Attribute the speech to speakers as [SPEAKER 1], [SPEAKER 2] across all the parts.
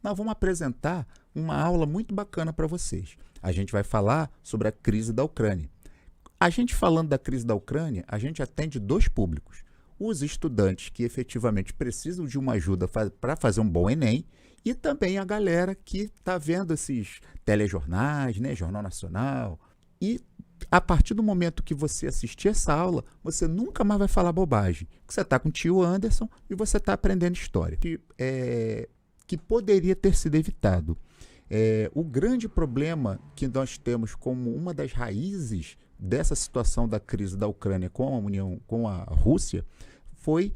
[SPEAKER 1] nós vamos apresentar uma aula muito bacana para vocês. A gente vai falar sobre a crise da Ucrânia. A gente falando da crise da Ucrânia, a gente atende dois públicos. Os estudantes que efetivamente precisam de uma ajuda para fazer um bom Enem e também a galera que está vendo esses telejornais, né, Jornal Nacional. E a partir do momento que você assistir essa aula, você nunca mais vai falar bobagem. Você está com o tio Anderson e você está aprendendo história. Que poderia ter sido evitado. O grande problema que nós temos como uma das raízes dessa situação da crise da Ucrânia com a Rússia foi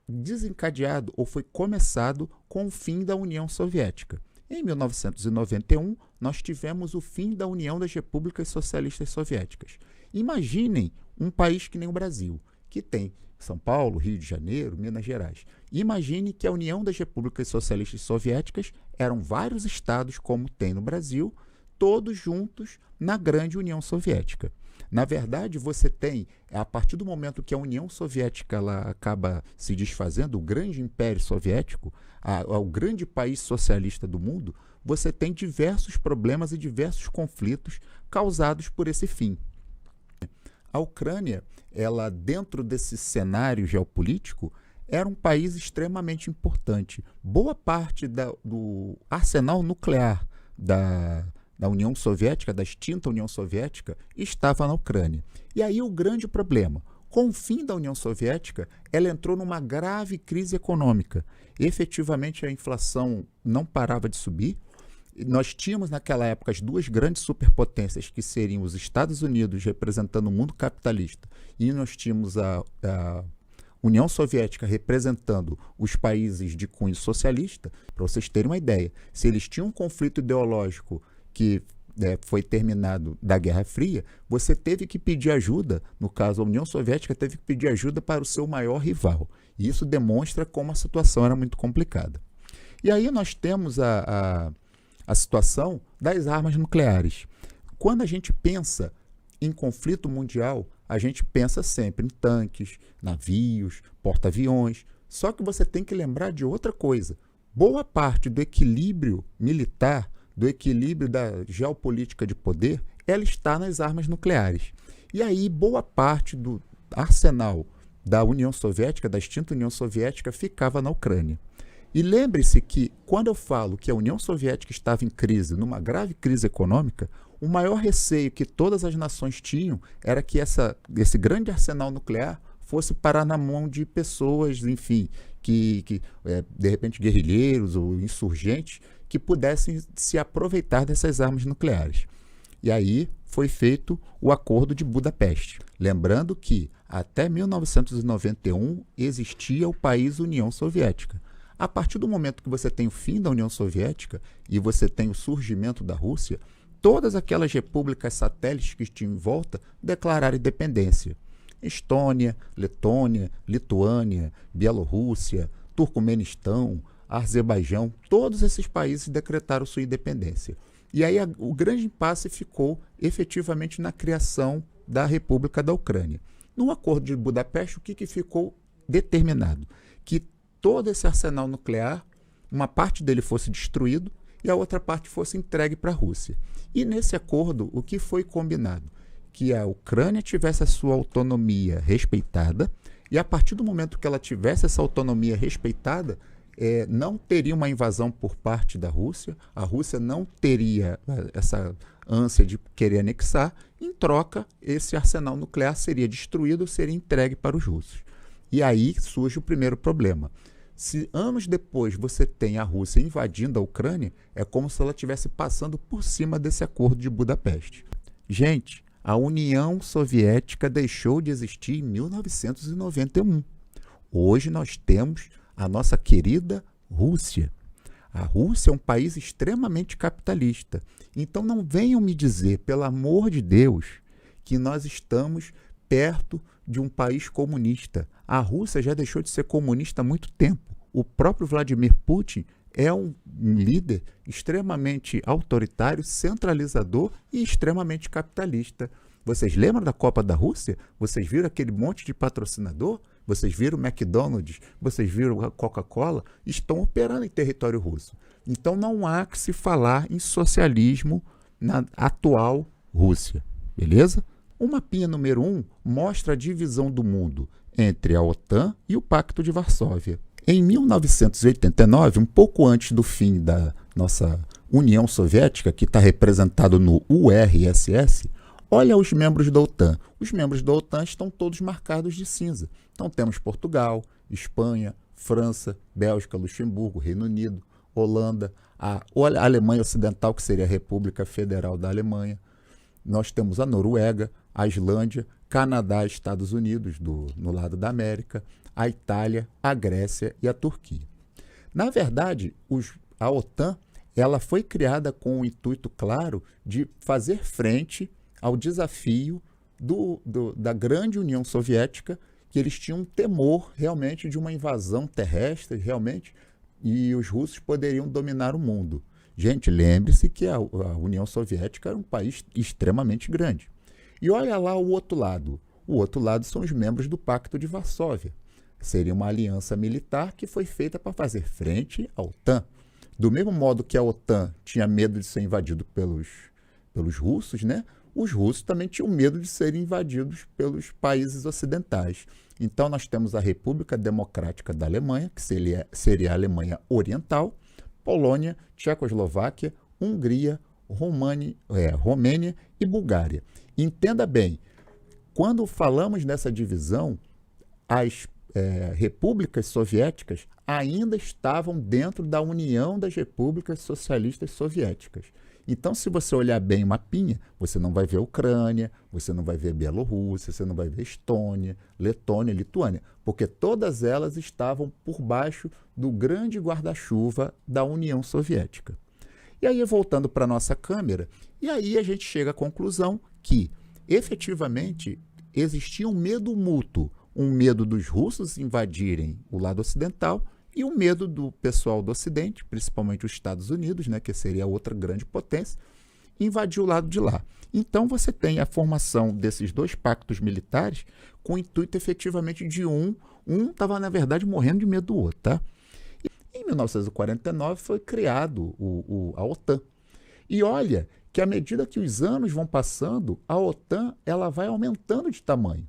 [SPEAKER 1] desencadeado ou foi começado com o fim da União Soviética. Em 1991, nós tivemos o fim da União das Repúblicas Socialistas Soviéticas. Imaginem um país que nem o Brasil, que tem São Paulo, Rio de Janeiro, Minas Gerais. Imagine que a União das Repúblicas Socialistas Soviéticas eram vários estados, como tem no Brasil, todos juntos na grande União Soviética. Na verdade, você tem, a partir do momento que a União Soviética ela acaba se desfazendo, o grande Império Soviético, o grande país socialista do mundo, você tem diversos problemas e diversos conflitos causados por esse fim. A Ucrânia, ela dentro desse cenário geopolítico, era um país extremamente importante. Boa parte do arsenal nuclear da União Soviética, da extinta União Soviética, estava na Ucrânia. E aí o grande problema, com o fim da União Soviética, ela entrou numa grave crise econômica. Efetivamente a inflação não parava de subir. Nós tínhamos naquela época as duas grandes superpotências, que seriam os Estados Unidos representando o mundo capitalista, e nós tínhamos a União Soviética representando os países de cunho socialista. Para vocês terem uma ideia, se eles tinham um conflito ideológico que foi terminado da Guerra Fria, você teve que pedir ajuda, no caso a União Soviética teve que pedir ajuda para o seu maior rival. E isso demonstra como a situação era muito complicada. E aí nós temos a situação das armas nucleares. Quando a gente pensa em conflito mundial, a gente pensa sempre em tanques, navios, porta-aviões. Só que você tem que lembrar de outra coisa. Boa parte do equilíbrio militar, do equilíbrio da geopolítica de poder, ela está nas armas nucleares. E aí boa parte do arsenal da União Soviética, da extinta União Soviética, ficava na Ucrânia. E lembre-se que, quando eu falo que a União Soviética estava em crise, numa grave crise econômica, o maior receio que todas as nações tinham era que esse grande arsenal nuclear fosse parar na mão de pessoas, enfim, de repente guerrilheiros ou insurgentes, que pudessem se aproveitar dessas armas nucleares. E aí foi feito o Acordo de Budapeste. Lembrando que até 1991 existia o país União Soviética. A partir do momento que você tem o fim da União Soviética e você tem o surgimento da Rússia, todas aquelas repúblicas satélites que tinham em volta declararam independência. Estônia, Letônia, Lituânia, Bielorrússia, Turcomenistão, Azerbaijão, todos esses países decretaram sua independência. E aí o grande impasse ficou efetivamente na criação da República da Ucrânia. No Acordo de Budapeste, o que ficou determinado? Que todo esse arsenal nuclear, uma parte dele fosse destruído e a outra parte fosse entregue para a Rússia. E nesse acordo, o que foi combinado? Que a Ucrânia tivesse a sua autonomia respeitada e a partir do momento que ela tivesse essa autonomia respeitada, não teria uma invasão por parte da Rússia, a Rússia não teria essa ânsia de querer anexar, em troca, esse arsenal nuclear seria destruído, seria entregue para os russos. E aí surge o primeiro problema. Se anos depois você tem a Rússia invadindo a Ucrânia, é como se ela estivesse passando por cima desse Acordo de Budapeste. Gente, a União Soviética deixou de existir em 1991. Hoje nós temos a nossa querida Rússia. A Rússia é um país extremamente capitalista. Então não venham me dizer, pelo amor de Deus, que nós estamos perto de um país comunista. A Rússia já deixou de ser comunista há muito tempo. O próprio Vladimir Putin é um líder extremamente autoritário, centralizador e extremamente capitalista. Vocês lembram da Copa da Rússia? Vocês viram aquele monte de patrocinador? Vocês viram o McDonald's? Vocês viram a Coca-Cola? Estão operando em território russo. Então não há que se falar em socialismo na atual Rússia, beleza? O mapinha número 1 mostra a divisão do mundo entre a OTAN e o Pacto de Varsóvia. Em 1989, um pouco antes do fim da nossa União Soviética, que está representado no URSS, olha os membros da OTAN. Os membros da OTAN estão todos marcados de cinza. Então temos Portugal, Espanha, França, Bélgica, Luxemburgo, Reino Unido, Holanda, a Alemanha Ocidental, que seria a República Federal da Alemanha. Nós temos a Noruega, a Islândia, Canadá, Estados Unidos, no lado da América, a Itália, a Grécia e a Turquia. Na verdade, a OTAN ela foi criada com o intuito claro de fazer frente ao desafio da grande União Soviética, que eles tinham temor realmente de uma invasão terrestre, realmente, e os russos poderiam dominar o mundo. Gente, lembre-se que a União Soviética era um país extremamente grande. E olha lá o outro lado. O outro lado são os membros do Pacto de Varsóvia. Seria uma aliança militar que foi feita para fazer frente à OTAN. Do mesmo modo que a OTAN tinha medo de ser invadido pelos russos, né? Os russos também tinham medo de serem invadidos pelos países ocidentais. Então nós temos a República Democrática da Alemanha, que seria a Alemanha Oriental, Polônia, Tchecoslováquia, Hungria, Romênia e Bulgária. Entenda bem, quando falamos nessa divisão, as repúblicas soviéticas ainda estavam dentro da União das Repúblicas Socialistas Soviéticas. Então, se você olhar bem o mapinha, você não vai ver Ucrânia, você não vai ver Bielorrússia, você não vai ver Estônia, Letônia, Lituânia, porque todas elas estavam por baixo do grande guarda-chuva da União Soviética. E aí, voltando para a nossa câmera, e aí a gente chega à conclusão que, efetivamente, existia um medo mútuo, um medo dos russos invadirem o lado ocidental e um medo do pessoal do Ocidente, principalmente os Estados Unidos, né, que seria a outra grande potência, invadir o lado de lá. Então você tem a formação desses dois pactos militares com o intuito efetivamente de um estava, na verdade, morrendo de medo do outro. Tá? E em 1949 foi criado a OTAN. E olha que à medida que os anos vão passando, a OTAN ela vai aumentando de tamanho.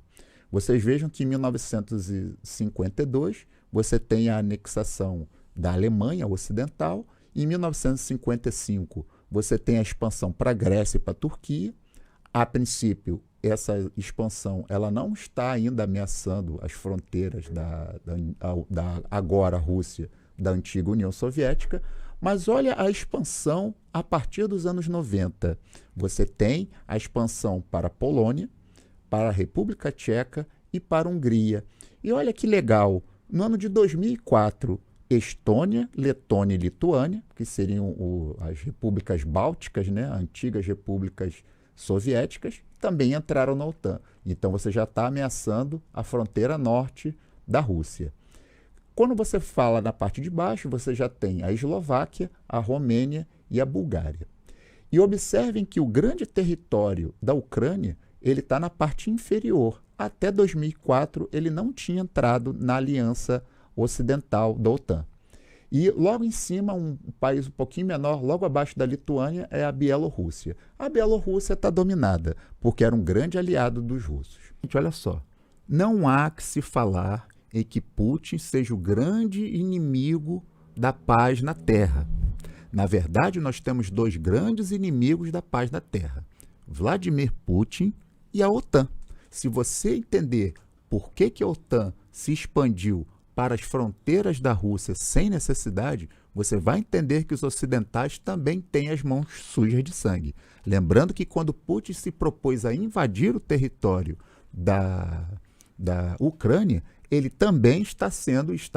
[SPEAKER 1] Vocês vejam que em 1952 você tem a anexação da Alemanha Ocidental, em 1955 você tem a expansão para a Grécia e para a Turquia. A princípio, essa expansão ela não está ainda ameaçando as fronteiras da agora Rússia, da antiga União Soviética, mas olha a expansão a partir dos anos 90. Você tem a expansão para a Polônia, para a República Tcheca e para a Hungria. E olha que legal, no ano de 2004, Estônia, Letônia e Lituânia, que seriam as repúblicas bálticas, né, antigas repúblicas soviéticas, também entraram na OTAN. Então você já está ameaçando a fronteira norte da Rússia. Quando você fala na parte de baixo, você já tem a Eslováquia, a Romênia e a Bulgária. E observem que o grande território da Ucrânia ele está na parte inferior. Até 2004, ele não tinha entrado na aliança ocidental da OTAN. E logo em cima, um país um pouquinho menor, logo abaixo da Lituânia, é a Bielorrússia. A Bielorrússia está dominada, porque era um grande aliado dos russos. Gente, olha só, não há que se falar em que Putin seja o grande inimigo da paz na Terra. Na verdade, nós temos dois grandes inimigos da paz na Terra, Vladimir Putin e a OTAN. Se você entender por que a OTAN se expandiu para as fronteiras da Rússia sem necessidade, você vai entender que os ocidentais também têm as mãos sujas de sangue. Lembrando que quando Putin se propôs a invadir o território da Ucrânia, ele também está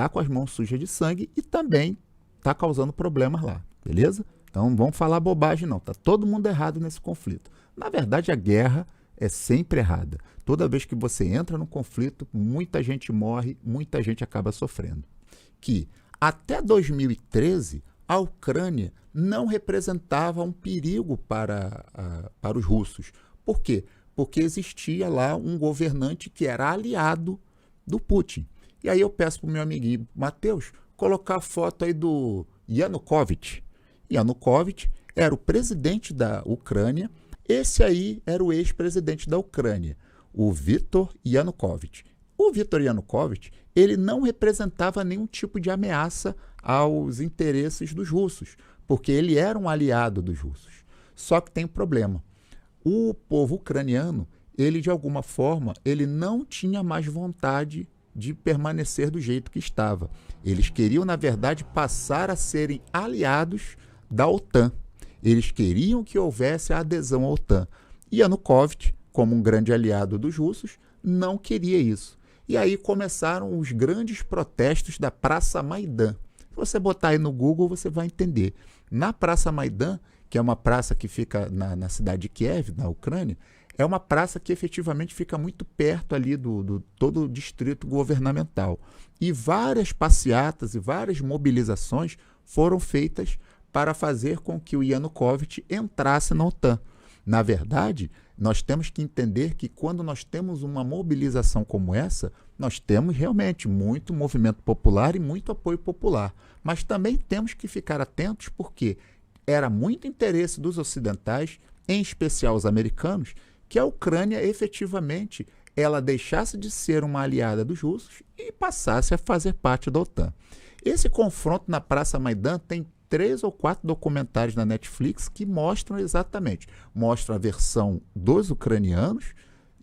[SPEAKER 1] com as mãos sujas de sangue e também está causando problemas lá, beleza? Então não vamos falar bobagem não, está todo mundo errado nesse conflito. Na verdade, a guerra é sempre errada. Toda vez que você entra num conflito, muita gente morre, muita gente acaba sofrendo. Que até 2013, a Ucrânia não representava um perigo para os russos. Por quê? Porque existia lá um governante que era aliado do Putin. E aí eu peço para o meu amiguinho Matheus colocar a foto aí do Yanukovych. Yanukovych era o presidente da Ucrânia. Esse aí era o ex-presidente da Ucrânia, o Viktor Yanukovych. O Viktor Yanukovych, ele não representava nenhum tipo de ameaça aos interesses dos russos, porque ele era um aliado dos russos. Só que tem um problema. O povo ucraniano, ele de alguma forma, ele não tinha mais vontade de permanecer do jeito que estava. Eles queriam, na verdade, passar a serem aliados da OTAN. Eles queriam que houvesse a adesão à OTAN. E Yanukovych, como um grande aliado dos russos, não queria isso. E aí começaram os grandes protestos da Praça Maidan. Se você botar aí no Google, você vai entender. Na Praça Maidan, que é uma praça que fica na cidade de Kiev, na Ucrânia, é uma praça que efetivamente fica muito perto ali do todo o distrito governamental. E várias passeatas e várias mobilizações foram feitas para fazer com que o Yanukovych entrasse na OTAN. Na verdade, nós temos que entender que quando nós temos uma mobilização como essa, nós temos realmente muito movimento popular e muito apoio popular. Mas também temos que ficar atentos porque era muito interesse dos ocidentais, em especial os americanos, que a Ucrânia efetivamente ela deixasse de ser uma aliada dos russos e passasse a fazer parte da OTAN. Esse confronto na Praça Maidan tem 3 ou 4 documentários na Netflix que mostram exatamente, mostram a versão dos ucranianos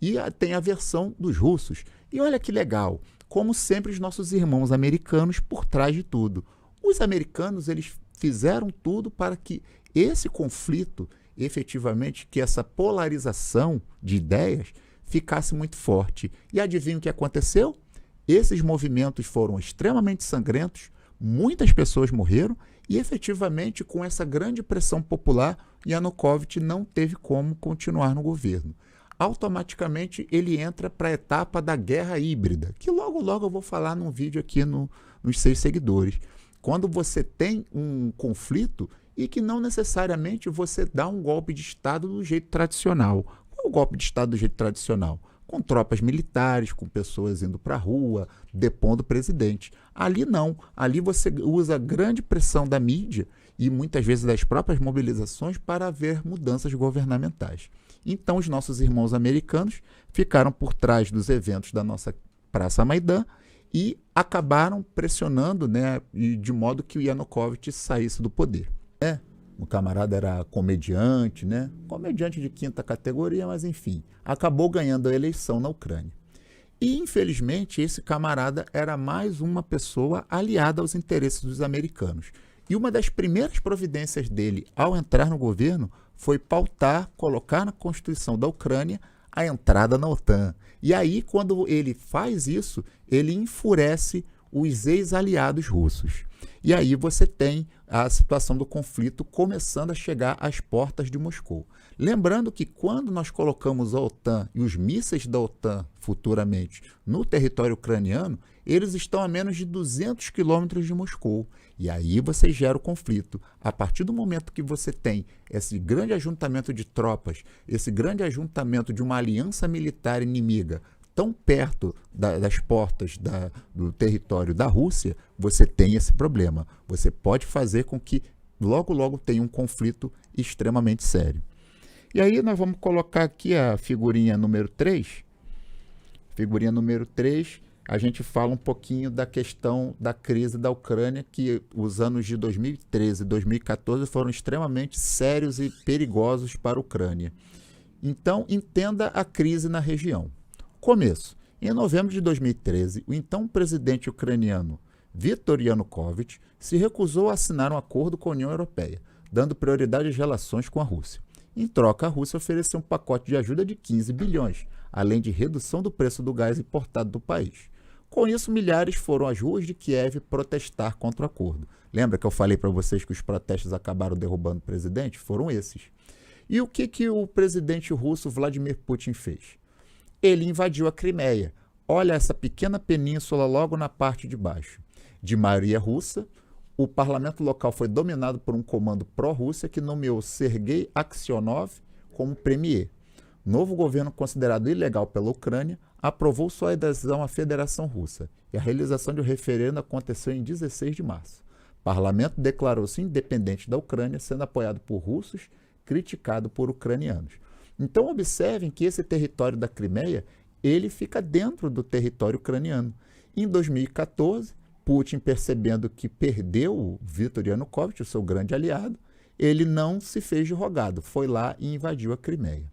[SPEAKER 1] e tem a versão dos russos. E olha que legal, como sempre os nossos irmãos americanos por trás de tudo. Os americanos, eles fizeram tudo para que esse conflito, efetivamente, que essa polarização de ideias ficasse muito forte. E adivinha o que aconteceu? Esses movimentos foram extremamente sangrentos, muitas pessoas morreram e, efetivamente, com essa grande pressão popular, Yanukovych não teve como continuar no governo. Automaticamente, ele entra para a etapa da guerra híbrida, que logo, logo eu vou falar num vídeo aqui nos 6 seguidores. Quando você tem um conflito e que não necessariamente você dá um golpe de Estado do jeito tradicional. Qual é o golpe de Estado do jeito tradicional? Com tropas militares, com pessoas indo para a rua, depondo o presidente. Ali não. Ali você usa a grande pressão da mídia e muitas vezes das próprias mobilizações para haver mudanças governamentais. Então os nossos irmãos americanos ficaram por trás dos eventos da nossa Praça Maidan e acabaram pressionando, né, de modo que o Yanukovych saísse do poder. O camarada era comediante, né? Comediante de 5ª categoria, mas enfim, acabou ganhando a eleição na Ucrânia. E, infelizmente, esse camarada era mais uma pessoa aliada aos interesses dos americanos. E uma das primeiras providências dele ao entrar no governo foi pautar, colocar na Constituição da Ucrânia a entrada na OTAN. E aí, quando ele faz isso, ele enfurece os ex-aliados russos. E aí você tem a situação do conflito começando a chegar às portas de Moscou. Lembrando que quando nós colocamos a OTAN e os mísseis da OTAN futuramente no território ucraniano, eles estão a menos de 200 quilômetros de Moscou. E aí você gera o conflito. A partir do momento que você tem esse grande ajuntamento de tropas, esse grande ajuntamento de uma aliança militar inimiga tão perto das portas do território da Rússia, você tem esse problema. Você pode fazer com que logo, logo tenha um conflito extremamente sério. E aí nós vamos colocar aqui a figurinha número 3. Figurinha número 3, a gente fala um pouquinho da questão da crise da Ucrânia, que os anos de 2013 e 2014 foram extremamente sérios e perigosos para a Ucrânia. Então, entenda a crise na região. Começo. Em novembro de 2013, o então presidente ucraniano Viktor Yanukovych se recusou a assinar um acordo com a União Europeia, dando prioridade às relações com a Rússia. Em troca, a Rússia ofereceu um pacote de ajuda de 15 bilhões, além de redução do preço do gás importado do país. Com isso, milhares foram às ruas de Kiev protestar contra o acordo. Lembra que eu falei para vocês que os protestos acabaram derrubando o presidente? Foram esses. E o que o presidente russo Vladimir Putin fez? Ele invadiu a Crimeia. Olha essa pequena península logo na parte de baixo. De maioria russa, o parlamento local foi dominado por um comando pró-Rússia que nomeou Sergei Aksionov como premier. Novo governo considerado ilegal pela Ucrânia aprovou sua adesão à Federação Russa e a realização de um referendo aconteceu em 16 de março. parlamento declarou-se independente da Ucrânia, sendo apoiado por russos, criticado por ucranianos. Então observem que esse território da Crimeia, ele fica dentro do território ucraniano. Em 2014, Putin, percebendo que perdeu o Viktor Yanukovych, o seu grande aliado, ele não se fez de rogado, foi lá e invadiu a Crimeia.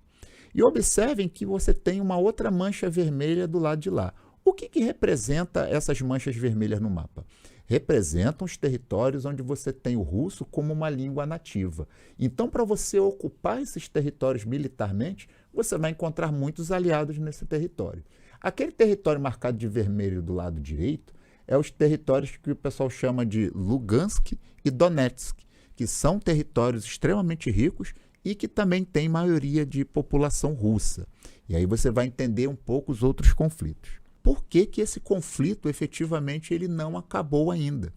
[SPEAKER 1] E observem que você tem uma outra mancha vermelha do lado de lá. O que representa essas manchas vermelhas no mapa? Representam os territórios onde você tem o russo como uma língua nativa. Então, para você ocupar esses territórios militarmente, você vai encontrar muitos aliados nesse território. Aquele território marcado de vermelho do lado direito é os territórios que o pessoal chama de Lugansk e Donetsk, que são territórios extremamente ricos e que também têm maioria de população russa. E aí você vai entender um pouco os outros conflitos. Por que esse conflito, efetivamente, ele não acabou ainda?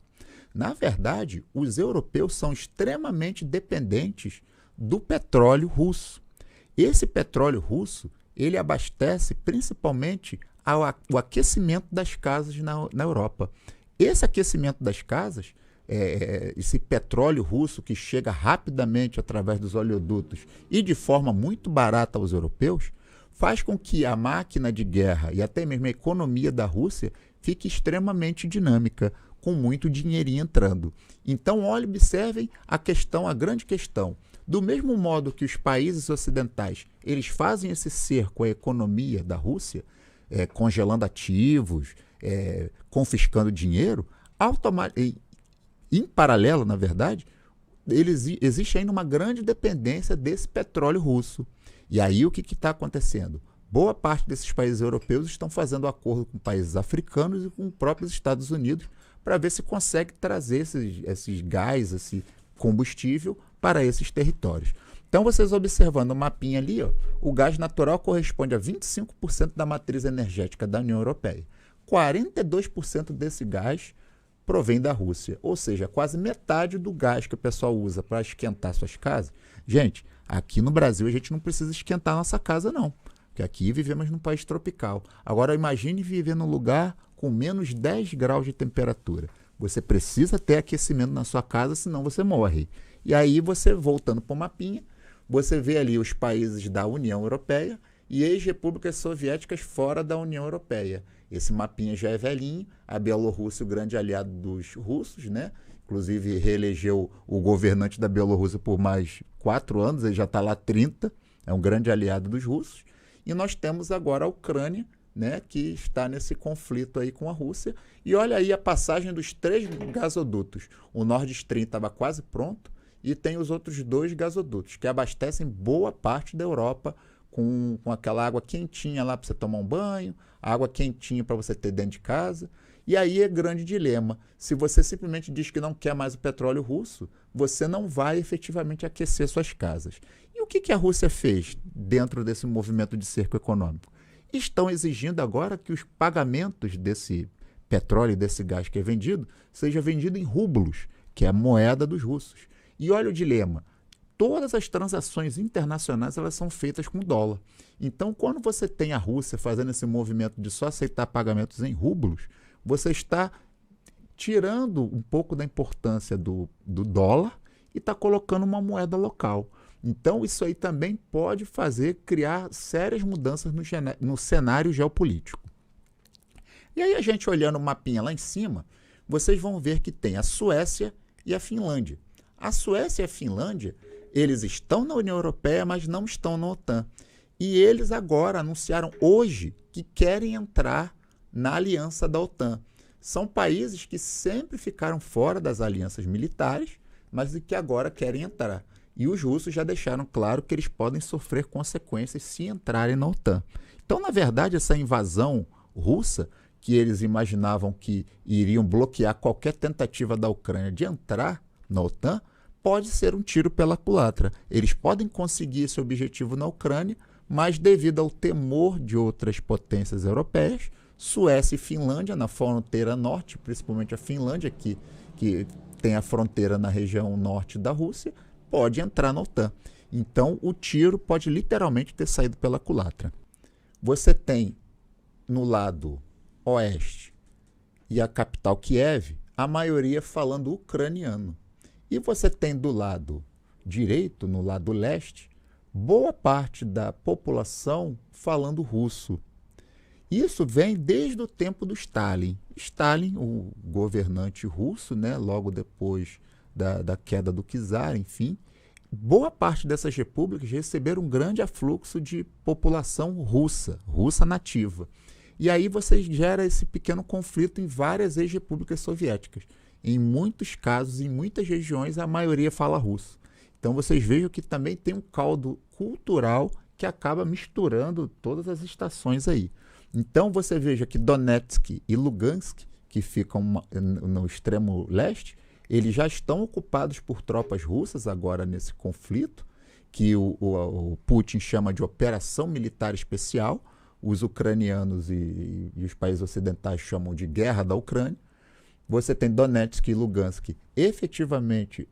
[SPEAKER 1] Na verdade, os europeus são extremamente dependentes do petróleo russo. Esse petróleo russo, ele abastece principalmente o aquecimento das casas na Europa. Esse aquecimento das casas, esse petróleo russo que chega rapidamente através dos oleodutos e de forma muito barata aos europeus, faz com que a máquina de guerra e até mesmo a economia da Rússia fique extremamente dinâmica, com muito dinheirinho entrando. Então, observem a grande questão. Do mesmo modo que os países ocidentais eles fazem esse cerco à economia da Rússia, congelando ativos, confiscando dinheiro, em paralelo, na verdade, existe ainda uma grande dependência desse petróleo russo. E aí o que está acontecendo? Boa parte desses países europeus estão fazendo acordo com países africanos e com os próprios Estados Unidos para ver se consegue trazer esses gás, esse combustível para esses territórios. Então, vocês observando o mapinha ali, ó, o gás natural corresponde a 25% da matriz energética da União Europeia. 42% desse gás provém da Rússia, ou seja, quase metade do gás que o pessoal usa para esquentar suas casas. Gente, aqui no Brasil a gente não precisa esquentar a nossa casa não, porque aqui vivemos num país tropical. Agora imagine viver num lugar com menos 10 graus de temperatura. Você precisa ter aquecimento na sua casa, senão você morre. E aí você, voltando para o mapinha, você vê ali os países da União Europeia e ex-repúblicas soviéticas fora da União Europeia. Esse mapinha já é velhinho, a Bielorrússia, o grande aliado dos russos, né? Inclusive reelegeu o governante da Bielorrússia por mais 4 anos, ele já está lá 30, é um grande aliado dos russos. E nós temos agora a Ucrânia, né, que está nesse conflito aí com a Rússia. E olha aí a passagem dos 3 gasodutos. O Nord Stream estava quase pronto e tem os outros 2 gasodutos que abastecem boa parte da Europa com aquela água quentinha lá para você tomar um banho, água quentinha para você ter dentro de casa. E aí é grande dilema. Se você simplesmente diz que não quer mais o petróleo russo, você não vai efetivamente aquecer suas casas. E o que a Rússia fez dentro desse movimento de cerco econômico? Estão exigindo agora que os pagamentos desse petróleo e desse gás que é vendido seja vendido em rublos, que é a moeda dos russos. E olha o dilema. Todas as transações internacionais elas são feitas com dólar. Então, quando você tem a Rússia fazendo esse movimento de só aceitar pagamentos em rublos, você está tirando um pouco da importância do dólar e está colocando uma moeda local. Então, isso aí também pode criar sérias mudanças no cenário geopolítico. E aí, a gente olhando o mapinha lá em cima, vocês vão ver que tem a Suécia e a Finlândia. A Suécia e a Finlândia, eles estão na União Europeia, mas não estão na OTAN. E eles agora anunciaram hoje que querem entrar na aliança da OTAN. São países que sempre ficaram fora das alianças militares, mas que agora querem entrar. E os russos já deixaram claro que eles podem sofrer consequências se entrarem na OTAN. Então, na verdade, essa invasão russa, que eles imaginavam que iriam bloquear qualquer tentativa da Ucrânia de entrar na OTAN, pode ser um tiro pela culatra. Eles podem conseguir esse objetivo na Ucrânia, mas devido ao temor de outras potências europeias, Suécia e Finlândia, na fronteira norte, principalmente a Finlândia, que tem a fronteira na região norte da Rússia, pode entrar na OTAN. Então, o tiro pode literalmente ter saído pela culatra. Você tem, no lado oeste, e a capital Kiev, a maioria falando ucraniano. E você tem do lado direito, no lado leste, boa parte da população falando russo. Isso vem desde o tempo do Stalin. Stalin, o governante russo, né, logo depois da queda do czar, enfim, boa parte dessas repúblicas receberam um grande afluxo de população russa nativa. E aí você gera esse pequeno conflito em várias ex-repúblicas soviéticas. Em muitos casos, em muitas regiões, a maioria fala russo. Então vocês vejam que também tem um caldo cultural que acaba misturando todas as estações aí. Então você veja que Donetsk e Lugansk, que ficam no extremo leste, eles já estão ocupados por tropas russas agora nesse conflito, que o Putin chama de operação militar especial, os ucranianos e os países ocidentais chamam de guerra da Ucrânia. Você tem Donetsk e Lugansk efetivamente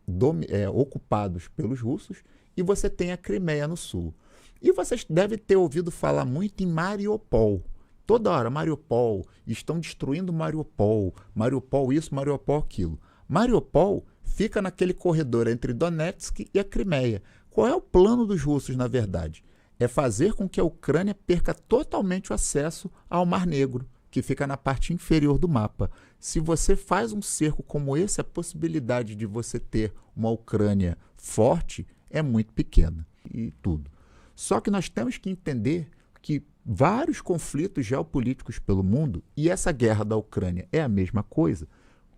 [SPEAKER 1] ocupados pelos russos, e você tem a Crimeia no sul. E vocês devem ter ouvido falar muito em Mariupol. Toda hora, Mariupol, estão destruindo Mariupol, Mariupol isso, Mariupol aquilo. Mariupol fica naquele corredor entre Donetsk e a Crimeia. Qual é o plano dos russos, na verdade? É fazer com que a Ucrânia perca totalmente o acesso ao Mar Negro, que fica na parte inferior do mapa. Se você faz um cerco como esse, a possibilidade de você ter uma Ucrânia forte é muito pequena. E tudo. Só que nós temos que entender que vários conflitos geopolíticos pelo mundo, e essa guerra da Ucrânia é a mesma coisa,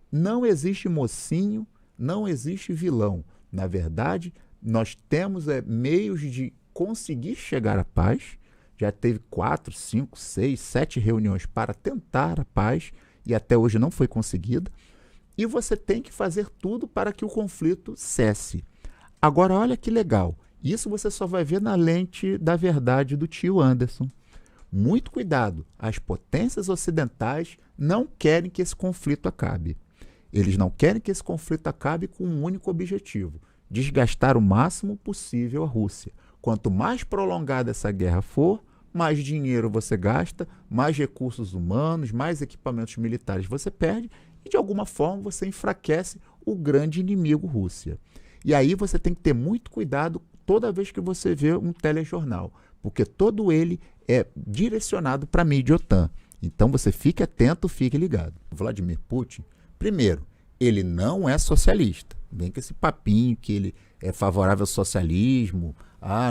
[SPEAKER 1] não existe mocinho, não existe vilão. Na verdade, nós temos meios de conseguir chegar à paz. Já teve 4, 5, 6, 7 reuniões para tentar a paz e até hoje não foi conseguida. E você tem que fazer tudo para que o conflito cesse. Agora, olha que legal. Isso você só vai ver na lente da verdade do tio Anderson. Muito cuidado. As potências ocidentais não querem que esse conflito acabe. Eles não querem que esse conflito acabe com um único objetivo: desgastar o máximo possível a Rússia. Quanto mais prolongada essa guerra for, mais dinheiro você gasta, mais recursos humanos, mais equipamentos militares você perde e, de alguma forma, você enfraquece o grande inimigo Rússia. E aí você tem que ter muito cuidado toda vez que você vê um telejornal, porque todo ele é direcionado para a mídia OTAN. Então você fique atento, fique ligado. Vladimir Putin, primeiro, ele não é socialista. Vem com esse papinho que ele é favorável ao socialismo.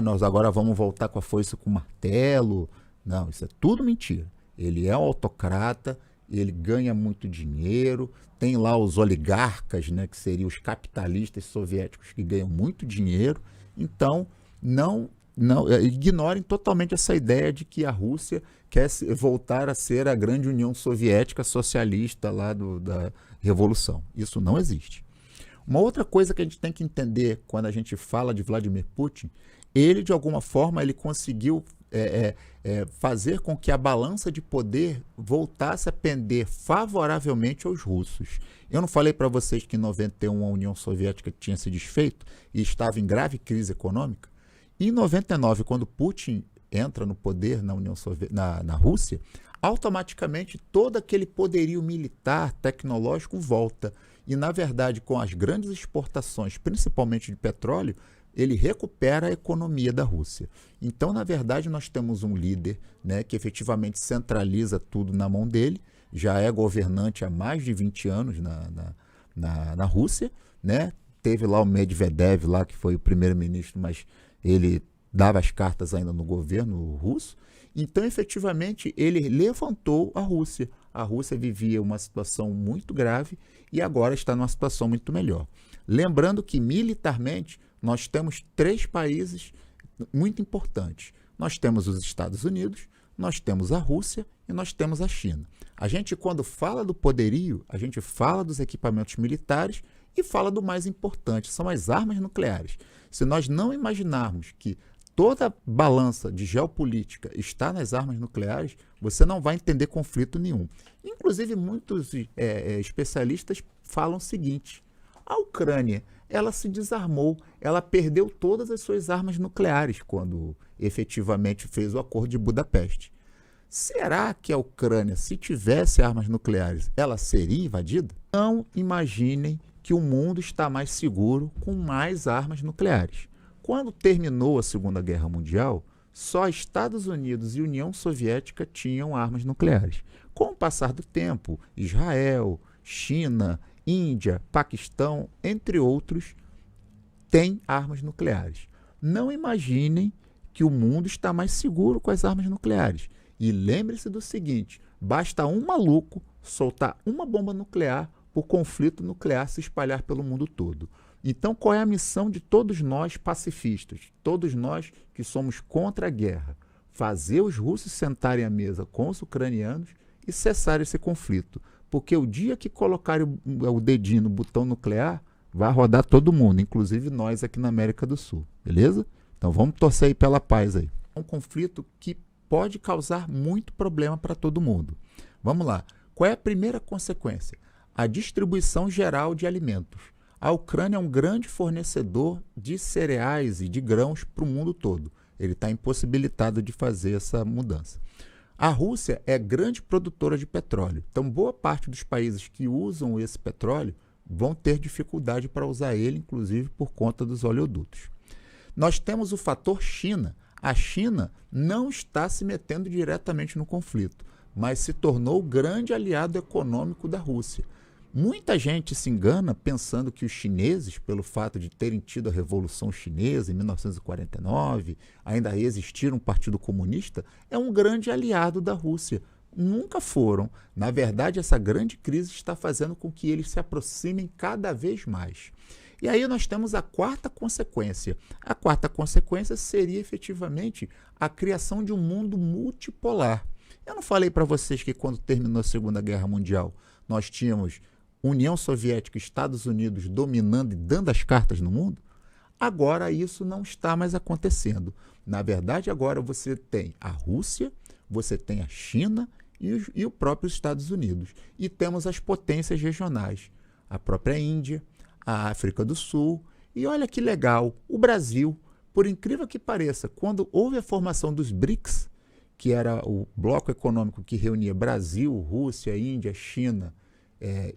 [SPEAKER 1] Nós agora vamos voltar com a foice e com o martelo. Não, isso é tudo mentira. Ele é um autocrata, ele ganha muito dinheiro, tem lá os oligarcas, né, que seriam os capitalistas soviéticos que ganham muito dinheiro. Então, não ignorem totalmente essa ideia de que a Rússia quer voltar a ser a grande União Soviética socialista lá da Revolução. Isso não existe. Uma outra coisa que a gente tem que entender quando a gente fala de Vladimir Putin, ele, de alguma forma, ele conseguiu fazer com que a balança de poder voltasse a pender favoravelmente aos russos. Eu não falei para vocês que em 91 a União Soviética tinha se desfeito e estava em grave crise econômica? E em 99, quando Putin entra no poder na Rússia, automaticamente todo aquele poderio militar, tecnológico volta. E, na verdade, com as grandes exportações, principalmente de petróleo, ele recupera a economia da Rússia. Então, na verdade, nós temos um líder, né, que efetivamente centraliza tudo na mão dele, já é governante há mais de 20 anos na Rússia, né? Teve lá o Medvedev, lá, que foi o primeiro-ministro, mas ele dava as cartas ainda no governo russo. Então, efetivamente, ele levantou a Rússia. A Rússia vivia uma situação muito grave e agora está numa situação muito melhor. Lembrando que, militarmente, nós temos 3 países muito importantes. Nós temos os Estados Unidos, nós temos a Rússia e nós temos a China. A gente, quando fala do poderio, a gente fala dos equipamentos militares e fala do mais importante, são as armas nucleares. Se nós não imaginarmos que toda a balança de geopolítica está nas armas nucleares, você não vai entender conflito nenhum. Inclusive, muitos especialistas falam o seguinte: a Ucrânia, ela se desarmou, ela perdeu todas as suas armas nucleares quando efetivamente fez o Acordo de Budapeste. Será que a Ucrânia, se tivesse armas nucleares, ela seria invadida? Não imaginem que o mundo está mais seguro com mais armas nucleares. Quando terminou a Segunda Guerra Mundial, só Estados Unidos e União Soviética tinham armas nucleares. Com o passar do tempo, Israel, China, Índia, Paquistão, entre outros, têm armas nucleares. Não imaginem que o mundo está mais seguro com as armas nucleares. E lembre-se do seguinte, basta um maluco soltar uma bomba nuclear para o conflito nuclear se espalhar pelo mundo todo. Então, qual é a missão de todos nós pacifistas? Todos nós que somos contra a guerra. Fazer os russos sentarem à mesa com os ucranianos e cessar esse conflito. Porque o dia que colocarem o dedinho no botão nuclear, vai rodar todo mundo, inclusive nós aqui na América do Sul. Beleza? Então, vamos torcer aí pela paz aí. É um conflito que pode causar muito problema para todo mundo. Vamos lá. Qual é a primeira consequência? A distribuição geral de alimentos. A Ucrânia é um grande fornecedor de cereais e de grãos para o mundo todo. Ele está impossibilitado de fazer essa mudança. A Rússia é grande produtora de petróleo. Então, boa parte dos países que usam esse petróleo vão ter dificuldade para usar ele, inclusive por conta dos oleodutos. Nós temos o fator China. A China não está se metendo diretamente no conflito, mas se tornou o grande aliado econômico da Rússia. Muita gente se engana pensando que os chineses, pelo fato de terem tido a Revolução Chinesa em 1949, ainda existir um partido comunista, é um grande aliado da Rússia. Nunca foram. Na verdade, essa grande crise está fazendo com que eles se aproximem cada vez mais. E aí nós temos a quarta consequência. A quarta consequência seria efetivamente a criação de um mundo multipolar. Eu não falei para vocês que quando terminou a Segunda Guerra Mundial, nós tínhamos União Soviética e Estados Unidos dominando e dando as cartas no mundo? Agora isso não está mais acontecendo. Na verdade, agora você tem a Rússia, você tem a China e o próprio Estados Unidos. E temos as potências regionais, a própria Índia, a África do Sul. E olha que legal, o Brasil, por incrível que pareça, quando houve a formação dos BRICS, que era o bloco econômico que reunia Brasil, Rússia, Índia, China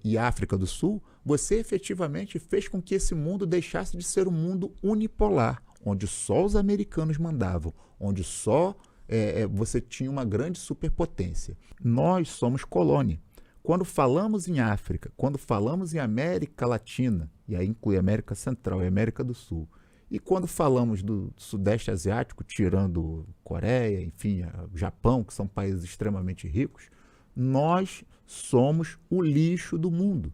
[SPEAKER 1] e África do Sul, você efetivamente fez com que esse mundo deixasse de ser um mundo unipolar, onde só os americanos mandavam, onde só você tinha uma grande superpotência. Nós somos colônia. Quando falamos em África, quando falamos em América Latina, e aí inclui América Central e América do Sul, e quando falamos do Sudeste Asiático, tirando Coreia, enfim, Japão, que são países extremamente ricos, nós somos o lixo do mundo.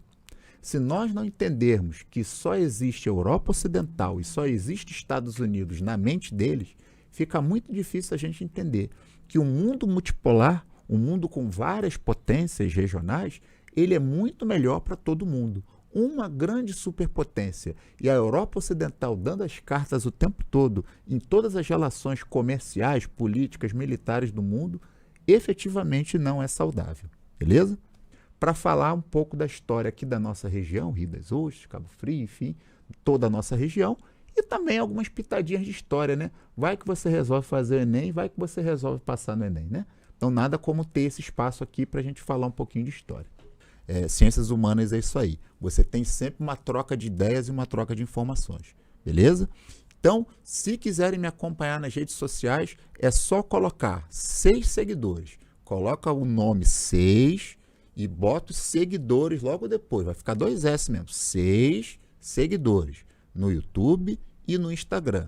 [SPEAKER 1] Se nós não entendermos que só existe Europa Ocidental e só existe Estados Unidos na mente deles, fica muito difícil a gente entender que o mundo multipolar, um mundo com várias potências regionais, ele é muito melhor para todo mundo. Uma grande superpotência e a Europa Ocidental dando as cartas o tempo todo em todas as relações comerciais, políticas, militares do mundo, efetivamente não é saudável, beleza? Para falar um pouco da história aqui da nossa região, Rio das Ostras, Cabo Frio, enfim, toda a nossa região, e também algumas pitadinhas de história, né? Vai que você resolve fazer o Enem, vai que você resolve passar no Enem, né? Então nada como ter esse espaço aqui para a gente falar um pouquinho de história. Ciências humanas é isso aí. Você tem sempre uma troca de ideias e uma troca de informações, beleza? Então, se quiserem me acompanhar nas redes sociais, é só colocar 6 seguidores. Coloca o nome 6 e bota os seguidores logo depois. Vai ficar 2 S mesmo. 6 seguidores no YouTube e no Instagram.